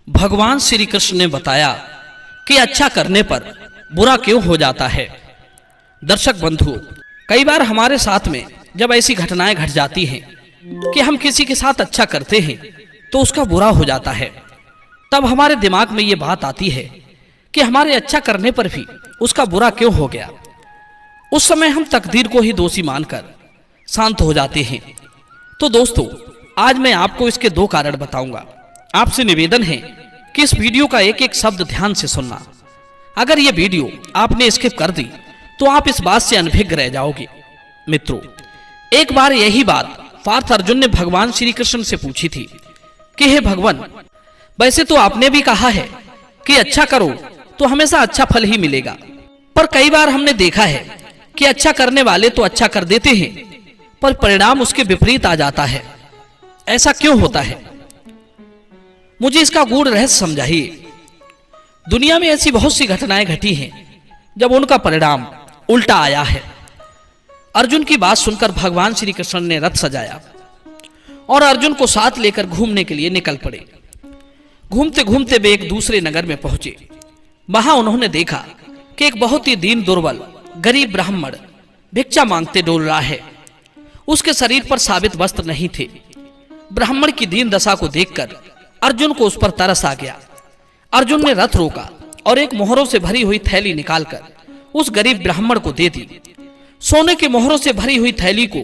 भगवान श्री कृष्ण ने बताया कि अच्छा करने पर बुरा क्यों हो जाता है। दर्शक बंधु, कई बार हमारे साथ में जब ऐसी घटनाएं घट जाती हैं कि हम किसी के साथ अच्छा करते हैं तो उसका बुरा हो जाता है, तब हमारे दिमाग में ये बात आती है कि हमारे अच्छा करने पर भी उसका बुरा क्यों हो गया। उस समय हम तकदीर को ही दोषी मानकर शांत हो जाते हैं। तो दोस्तों, आज मैं आपको इसके 2 कारण बताऊंगा। आपसे निवेदन है कि इस वीडियो का एक एक शब्द ध्यान से सुनना। अगर यह वीडियो आपने स्किप कर दी तो आप इस बात से अनभिज्ञ रह जाओगे। मित्रों, एक बार यही बात पार्थ अर्जुन ने भगवान श्री कृष्ण से पूछी थी कि हे भगवान, वैसे तो आपने भी कहा है कि अच्छा करो तो हमेशा अच्छा फल ही मिलेगा, पर कई बार हमने देखा है कि अच्छा करने वाले तो अच्छा कर देते हैं पर परिणाम उसके विपरीत आ जाता है। ऐसा क्यों होता है? मुझे इसका गूढ़ रहस्य समझाइए। दुनिया में ऐसी बहुत सी घटनाएं घटी हैं जब उनका परिणाम उल्टा आया है। अर्जुन की बात सुनकर भगवान श्री कृष्ण ने रथ सजाया और अर्जुन को साथ लेकर घूमने के लिए निकल पड़े। घूमते घूमते वे एक दूसरे नगर में पहुंचे। वहां उन्होंने देखा कि एक बहुत ही दीन दुर्बल गरीब ब्राह्मण भिक्षा मांगते डोल रहा है। उसके शरीर पर साबित वस्त्र नहीं थे। ब्राह्मण की दीन दशा को देखकर अर्जुन को उस पर तरस आ गया। अर्जुन ने रथ रोका और एक मोहरों से भरी हुई थैली निकालकर उस गरीब ब्राह्मण को दे दी। सोने के मोहरों से भरी हुई थैली को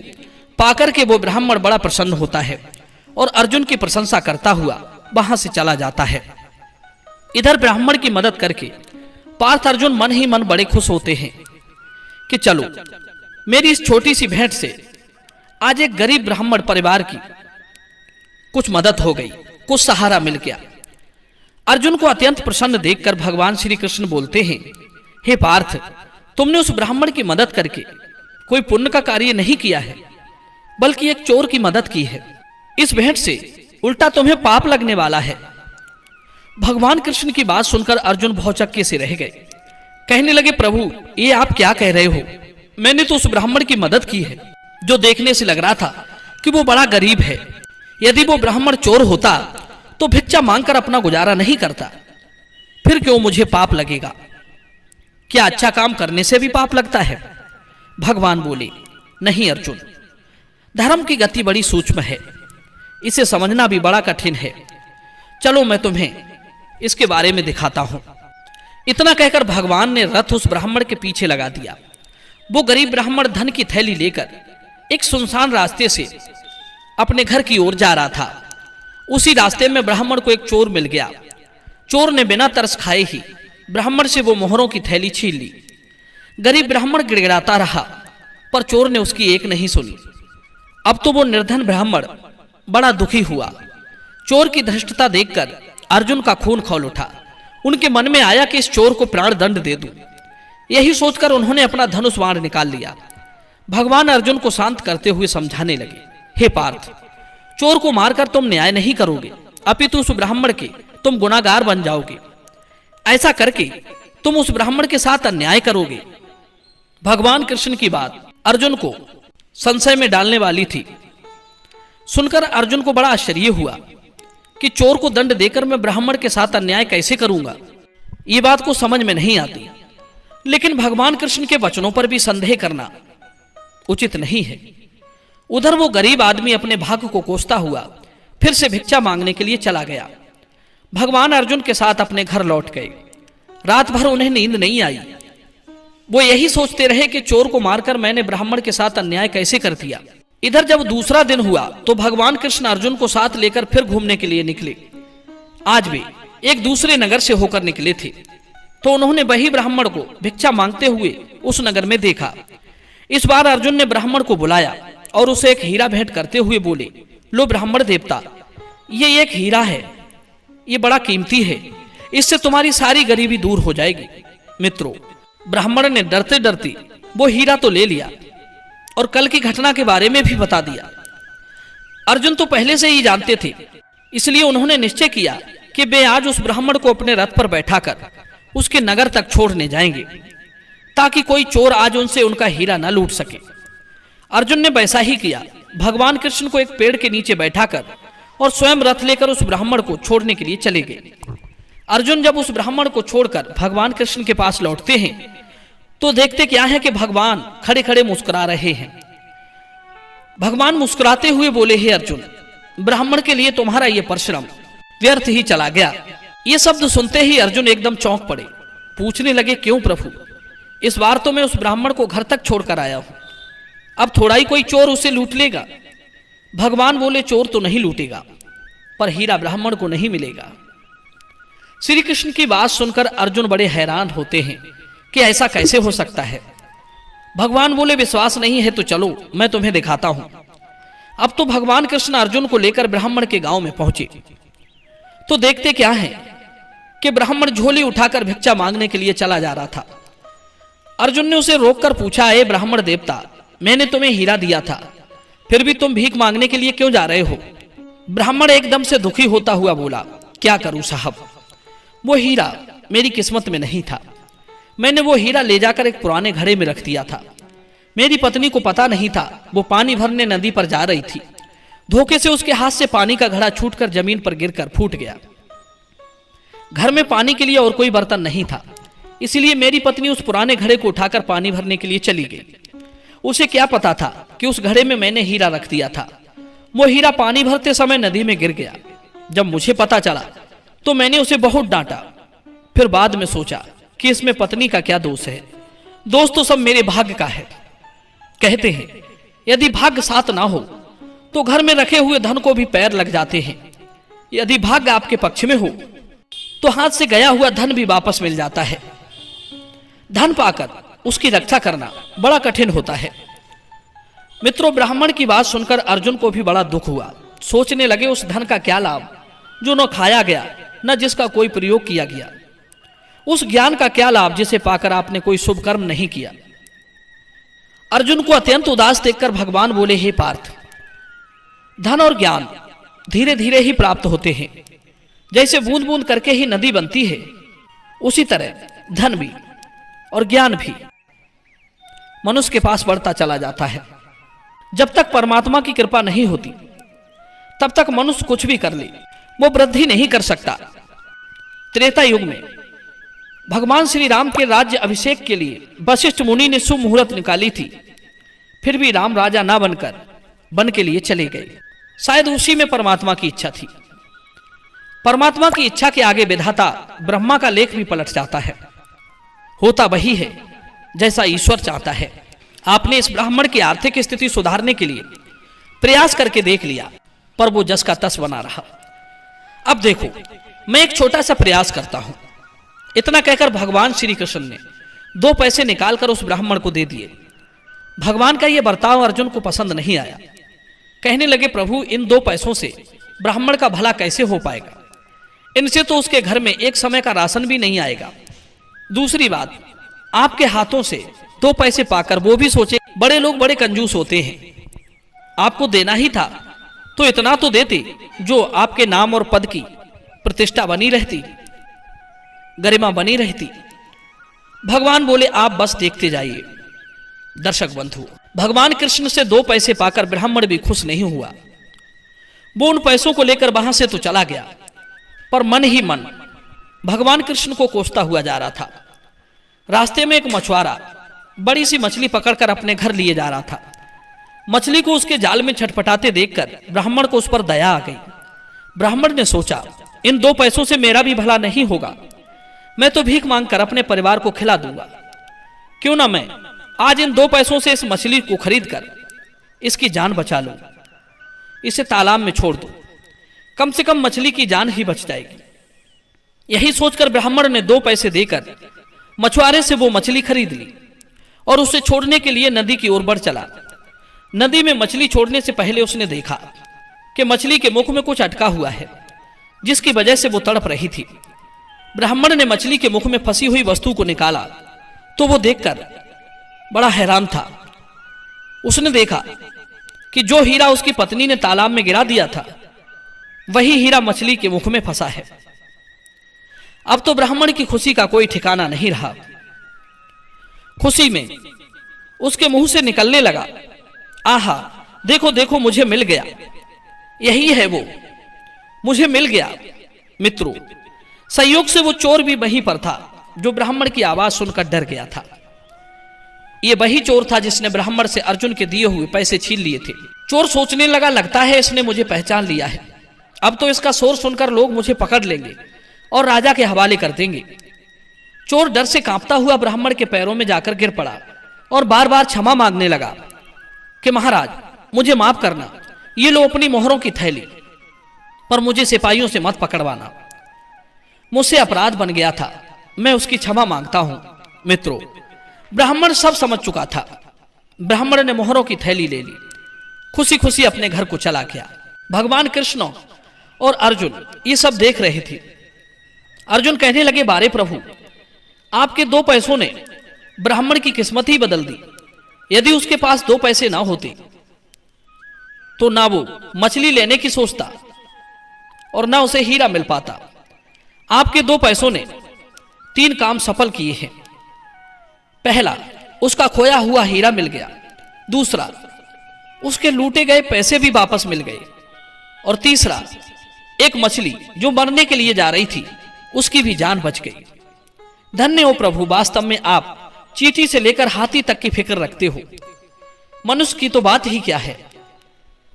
पाकर के वो ब्राह्मण बड़ा प्रसन्न होता है और अर्जुन की प्रशंसा करता हुआ वहां से चला जाता है। इधर ब्राह्मण की मदद करके पार्थ अर्जुन मन ही मन बड़े खुश होते हैं कि चलो, मेरी इस छोटी सी भेंट से आज एक गरीब ब्राह्मण परिवार की कुछ मदद हो गई, कुछ सहारा मिल गया। अर्जुन को अत्यंत प्रसन्न देखकर भगवान श्री कृष्ण बोलते हैं, हे पार्थ, तुमने उस ब्राह्मण की मदद करके कोई पुण्य का कार्य नहीं किया है, बल्कि एक चोर की मदद की है। इस भेंट से उल्टा तुम्हें पाप लगने वाला है। भगवान कृष्ण की बात सुनकर अर्जुन भौचक्के से रह गए। कहने लगे, प्रभु, ये आप क्या कह रहे हो? मैंने तो उस ब्राह्मण की मदद की है जो देखने से लग रहा था कि वो बड़ा गरीब है। यदि वो ब्राह्मण चोर होता तो भिक्षा मांगकर अपना गुजारा नहीं करता, फिर क्यों मुझे पाप लगेगा? क्या अच्छा काम करने से भी पाप लगता है? भगवान बोले, नहीं अर्जुन, धर्म की गति बड़ी सूक्ष्म है, इसे समझना भी बड़ा कठिन है। चलो मैं तुम्हें इसके बारे में दिखाता हूं। इतना कहकर भगवान ने रथ उस ब्राह्मण के पीछे लगा दिया। वो गरीब ब्राह्मण धन की थैली लेकर एक सुनसान रास्ते से अपने घर की ओर जा रहा था। उसी रास्ते में ब्राह्मण को एक चोर मिल गया। चोर ने बिना तरस खाए ही ब्राह्मण से वो मोहरों की थैली छीन ली। गरीब ब्राह्मण गिड़गिड़ाता रहा, पर चोर ने उसकी एक नहीं सुनी। अब तो वो निर्धन ब्राह्मण बड़ा दुखी हुआ। चोर की धृष्टता देखकर अर्जुन का खून खौल उठा। उनके मन में आया कि इस चोर को प्राण दंड दे दूं। यही सोचकर उन्होंने अपना धनुष बाण निकाल लिया। भगवान अर्जुन को शांत करते हुए समझाने लगे, हे पार्थ, चोर को मारकर तुम न्याय नहीं करोगे, अपितु उस ब्राह्मण के तुम गुनाहगार बन जाओगे। ऐसा करके तुम उस ब्राह्मण के साथ अन्याय करोगे। भगवान कृष्ण की बात अर्जुन को संशय में डालने वाली थी। सुनकर अर्जुन को बड़ा आश्चर्य हुआ कि चोर को दंड देकर मैं ब्राह्मण के साथ अन्याय कैसे करूंगा। ये बात को समझ में नहीं आती, लेकिन भगवान कृष्ण के वचनों पर भी संदेह करना उचित नहीं है। उधर वो गरीब आदमी अपने भाग्य को कोसता हुआ फिर से भिक्षा मांगने के लिए चला गया। भगवान अर्जुन के साथ अपने घर लौट गए। रात भर उन्हें नींद नहीं आई। वो यही सोचते रहे कि चोर को मारकर मैंने ब्राह्मण के साथ अन्याय कैसे कर दिया। इधर जब दूसरा दिन हुआ तो भगवान कृष्ण अर्जुन को साथ लेकर फिर घूमने के लिए निकले। आज वे एक दूसरे नगर से होकर निकले थे तो उन्होंने वही ब्राह्मण को भिक्षा मांगते हुए उस नगर में देखा। इस बार अर्जुन ने ब्राह्मण को बुलाया और उसे एक हीरा भेंट करते हुए बोले, लो ब्राह्मण देवता, ये एक हीरा है, ये बड़ा कीमती है, इससे तुम्हारी सारी गरीबी दूर हो जाएगी। मित्रों, ब्राह्मण ने डरते डरते वो हीरा तो ले लिया और कल की घटना के बारे में भी बता दिया। अर्जुन तो पहले से ही जानते थे, इसलिए उन्होंने निश्चय किया कि वे आज उस ब्राह्मण को अपने रथ पर बैठाकर उसके नगर तक छोड़ने जाएंगे ताकि कोई चोर आज उनसे उनका हीरा न लूट सके। अर्जुन ने वैसा ही किया। भगवान कृष्ण को एक पेड़ के नीचे बैठाकर और स्वयं रथ लेकर उस ब्राह्मण को छोड़ने के लिए चले गए। अर्जुन जब उस ब्राह्मण को छोड़कर भगवान कृष्ण के पास लौटते हैं तो देखते क्या है कि भगवान खड़े खड़े मुस्कुरा रहे हैं। भगवान मुस्कुराते हुए बोले, हे अर्जुन, ब्राह्मण के लिए तुम्हारा यह परिश्रम व्यर्थ ही चला गया। ये शब्द सुनते ही अर्जुन एकदम चौंक पड़े। पूछने लगे, क्यों प्रभु? इस बार तो मैं उस ब्राह्मण को घर तक छोड़कर आया हूं, अब थोड़ा ही कोई चोर उसे लूट लेगा। भगवान बोले, चोर तो नहीं लूटेगा, पर हीरा ब्राह्मण को नहीं मिलेगा। श्री कृष्ण की बात सुनकर अर्जुन बड़े हैरान होते हैं कि ऐसा कैसे हो सकता है। भगवान बोले, विश्वास नहीं है तो चलो मैं तुम्हें दिखाता हूं। अब तो भगवान कृष्ण अर्जुन को लेकर ब्राह्मण के गांव में पहुंचे तो देखते क्या है कि ब्राह्मण झोली उठाकर भिक्षा मांगने के लिए चला जा रहा था। अर्जुन ने उसे रोककर पूछा, हे ब्राह्मण देवता, मैंने तुम्हें हीरा दिया था, फिर भी तुम भीख मांगने के लिए क्यों जा रहे हो? ब्राह्मण एकदम से दुखी होता हुआ बोला, क्या करूं साहब, वो हीरा मेरी किस्मत में नहीं था। मैंने वो हीरा ले जाकर एक पुराने घड़े में रख दिया था। मेरी पत्नी को पता नहीं था, वो पानी भरने नदी पर जा रही थी। धोखे से उसके हाथ से पानी का घड़ा छूटकर जमीन पर गिरकर फूट गया। घर में पानी के लिए और कोई बर्तन नहीं था, इसलिए मेरी पत्नी उस पुराने घड़े को उठाकर पानी भरने के लिए चली गई। उसे क्या पता था कि उस घड़े में मैंने हीरा रख दिया था। वो हीरा पानी भरते समय नदी में गिर गया। जब मुझे पता चला तो मैंने उसे बहुत डांटा। फिर बाद में सोचा कि इसमें पत्नी का क्या दोष है, दोष तो सब मेरे भाग्य का है। कहते हैं यदि भाग्य साथ ना हो तो घर में रखे हुए धन को भी पैर लग जाते हैं। यदि भाग्य आपके पक्ष में हो तो हाथ से गया हुआ धन भी वापस मिल जाता है। धन पाकर उसकी रक्षा करना बड़ा कठिन होता है। मित्रों, ब्राह्मण की बात सुनकर अर्जुन को भी बड़ा दुख हुआ। सोचने लगे, उस धन का क्या लाभ जो न खाया गया न जिसका कोई प्रयोग किया गया। उस ज्ञान का क्या लाभ जिसे पाकर आपने कोई शुभ कर्म नहीं किया। अर्जुन को अत्यंत उदास देखकर भगवान बोले, हे पार्थ, धन और ज्ञान धीरे धीरे ही प्राप्त होते हैं। जैसे बूंद बूंद करके ही नदी बनती है, उसी तरह धन भी और ज्ञान भी मनुष्य के पास बढ़ता चला जाता है। जब तक परमात्मा की कृपा नहीं होती तब तक मनुष्य कुछ भी कर ले, वो वृद्धि नहीं कर सकता। त्रेता युग में भगवान श्री राम के राज्य अभिषेक के लिए वशिष्ठ मुनि ने शुभ मुहूर्त निकाली थी, फिर भी राम राजा ना बनकर वन के लिए चले गए। शायद उसी में परमात्मा की इच्छा थी। परमात्मा की इच्छा के आगे विधाता ब्रह्मा का लेख भी पलट जाता है। होता वही है जैसा ईश्वर चाहता है। आपने इस ब्राह्मण की आर्थिक स्थिति सुधारने के लिए प्रयास करके देख लिया, पर वो जस का तस बना रहा। अब देखो, मैं एक छोटा सा प्रयास करता हूं। इतना कहकर भगवान श्री कृष्ण ने 2 पैसे निकालकर उस ब्राह्मण को दे दिए। भगवान का यह बर्ताव अर्जुन को पसंद नहीं आया। कहने लगे, प्रभु, इन 2 पैसों से ब्राह्मण का भला कैसे हो पाएगा? इनसे तो उसके घर में एक समय का राशन भी नहीं आएगा। दूसरी बात, आपके हाथों से 2 पैसे पाकर वो भी सोचे, बड़े लोग बड़े कंजूस होते हैं, आपको देना ही था तो इतना तो देते जो आपके नाम और पद की प्रतिष्ठा बनी रहती, गरिमा बनी रहती। भगवान बोले, आप बस देखते जाइए। दर्शक बंधु, भगवान कृष्ण से 2 पैसे पाकर ब्राह्मण भी खुश नहीं हुआ। वो उन पैसों को लेकर वहां से तो चला गया, पर मन ही मन भगवान कृष्ण को कोसता हुआ जा रहा था। रास्ते में एक मछुआरा बड़ी सी मछली पकड़कर अपने घर लिए जा रहा था। मछली को उसके जाल में छटपटाते देखकर ब्राह्मण को उस पर दया आ गई। ब्राह्मण ने सोचा, इन 2 पैसों से मेरा भी भला नहीं होगा, मैं तो भीख मांगकर अपने परिवार को खिला दूंगा। क्यों ना मैं आज इन 2 पैसों से इस मछली को खरीद कर इसकी जान बचा लूं, इसे तालाब में छोड़ दूं, कम से कम मछली की जान ही बच जाएगी। यही सोचकर ब्राह्मण ने 2 पैसे देकर मछुआरे से वो मछली खरीद ली और उसे छोड़ने के लिए नदी की ओर बढ़ चला। नदी में मछली छोड़ने से पहले उसने देखा कि मछली के मुख में कुछ अटका हुआ है, जिसकी वजह से वो तड़प रही थी। ब्राह्मण ने मछली के मुख में फंसी हुई वस्तु को निकाला तो वो देखकर बड़ा हैरान था। उसने देखा कि जो हीरा उसकी पत्नी ने तालाब में गिरा दिया था, वही हीरा मछली के मुख में फंसा है। अब तो ब्राह्मण की खुशी का कोई ठिकाना नहीं रहा। खुशी में उसके मुंह से निकलने लगा, आहा, देखो देखो, मुझे मिल गया। यही है वो मुझे मिल गया। मित्रों, संयोग से वो चोर भी वहीं पर था जो ब्राह्मण की आवाज सुनकर डर गया था। ये वही चोर था जिसने ब्राह्मण से अर्जुन के दिए हुए पैसे छीन लिए थे। चोर सोचने लगा, लगता है इसने मुझे पहचान लिया है, अब तो इसका शोर सुनकर लोग मुझे पकड़ लेंगे और राजा के हवाले कर देंगे। चोर डर से कांपता हुआ ब्राह्मण के पैरों में जाकर गिर पड़ा और बार बार क्षमा मांगने लगा कि महाराज मुझे माफ करना, ये लो अपनी मोहरों की थैली, पर मुझे सिपाहियों से मत पकड़वाना, मुझसे अपराध बन गया था, मैं उसकी क्षमा मांगता हूं। मित्रों, ब्राह्मण सब समझ चुका था। ब्राह्मण ने मोहरों की थैली ले ली, खुशी खुशी अपने घर को चला गया। भगवान कृष्ण और अर्जुन ये सब देख रहे थे। अर्जुन कहने लगे, बारे प्रभु, आपके 2 पैसों ने ब्राह्मण की किस्मत ही बदल दी। यदि उसके पास 2 पैसे ना होते तो ना वो मछली लेने की सोचता और ना उसे हीरा मिल पाता। आपके 2 पैसों ने 3 काम सफल किए हैं। पहला, उसका खोया हुआ हीरा मिल गया। दूसरा, उसके लूटे गए पैसे भी वापस मिल गए। और तीसरा, एक मछली जो मरने के लिए जा रही थी उसकी भी जान बच गई। धन्य हो प्रभु, वास्तव में आप चींटी से लेकर हाथी तक की फिक्र रखते हो। मनुष्य की तो बात ही क्या है।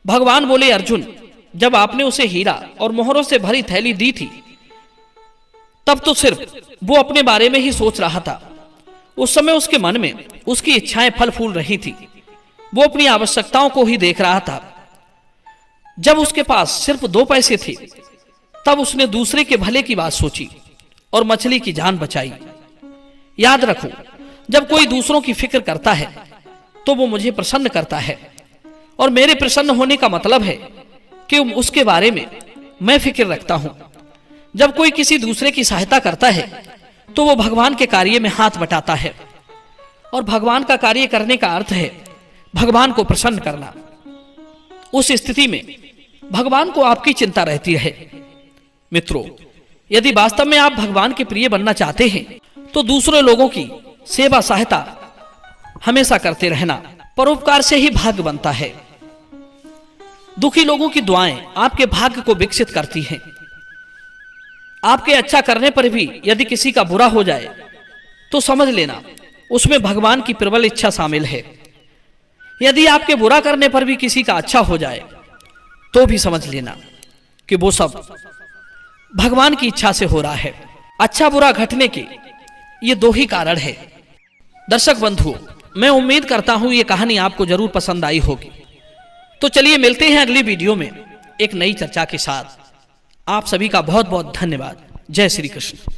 भगवान बोले, अर्जुन, जब आपने उसे हीरा और मोहरों से भरी थैली दी थी तब तो सिर्फ वो अपने बारे में ही सोच रहा था। उस समय उसके मन में उसकी इच्छाएं फल फूल रही थी। वो अपनी आवश्यकताओं को ही देख रहा था। जब उसके पास सिर्फ 2 पैसे थे तब उसने दूसरे के भले की बात सोची और मछली की जान बचाई। याद रखो, जब कोई दूसरों की फिक्र करता है तो वो मुझे प्रसन्न करता है, और मेरे प्रसन्न होने का मतलब है कि उसके बारे में मैं फिक्र रखता हूं। जब कोई किसी दूसरे की सहायता करता है तो वो भगवान के कार्य में हाथ बटाता है, और भगवान का कार्य करने का अर्थ है भगवान को प्रसन्न करना। उस स्थिति में भगवान को आपकी चिंता रहती है। मित्रों, यदि वास्तव में आप भगवान के प्रिय बनना चाहते हैं तो दूसरे लोगों की सेवा सहायता हमेशा करते रहना। परोपकार से ही भाग्य बनता है। दुखी लोगों की दुआएं आपके भाग्य को विकसित करती हैं। आपके अच्छा करने पर भी यदि किसी का बुरा हो जाए तो समझ लेना उसमें भगवान की प्रबल इच्छा शामिल है। यदि आपके बुरा करने पर भी किसी का अच्छा हो जाए तो भी समझ लेना कि वो सब भगवान की इच्छा से हो रहा है। अच्छा बुरा घटने के ये 2 ही कारण है। दर्शक बंधुओं, मैं उम्मीद करता हूं ये कहानी आपको जरूर पसंद आई होगी। तो चलिए मिलते हैं अगली वीडियो में एक नई चर्चा के साथ। आप सभी का बहुत बहुत धन्यवाद। जय श्री कृष्ण।